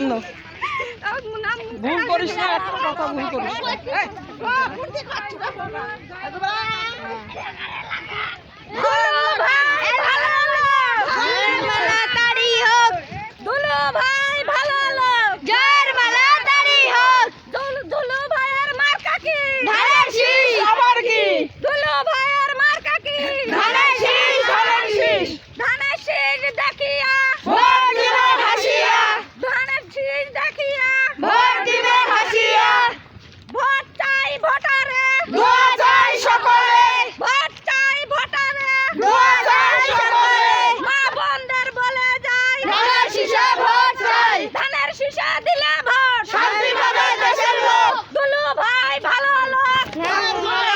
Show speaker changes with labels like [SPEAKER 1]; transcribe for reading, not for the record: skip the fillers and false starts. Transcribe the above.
[SPEAKER 1] জন্য। ভুল করিস না, একটা কথা ভুল করিস না।
[SPEAKER 2] ধানের শীষে দিলে ভোট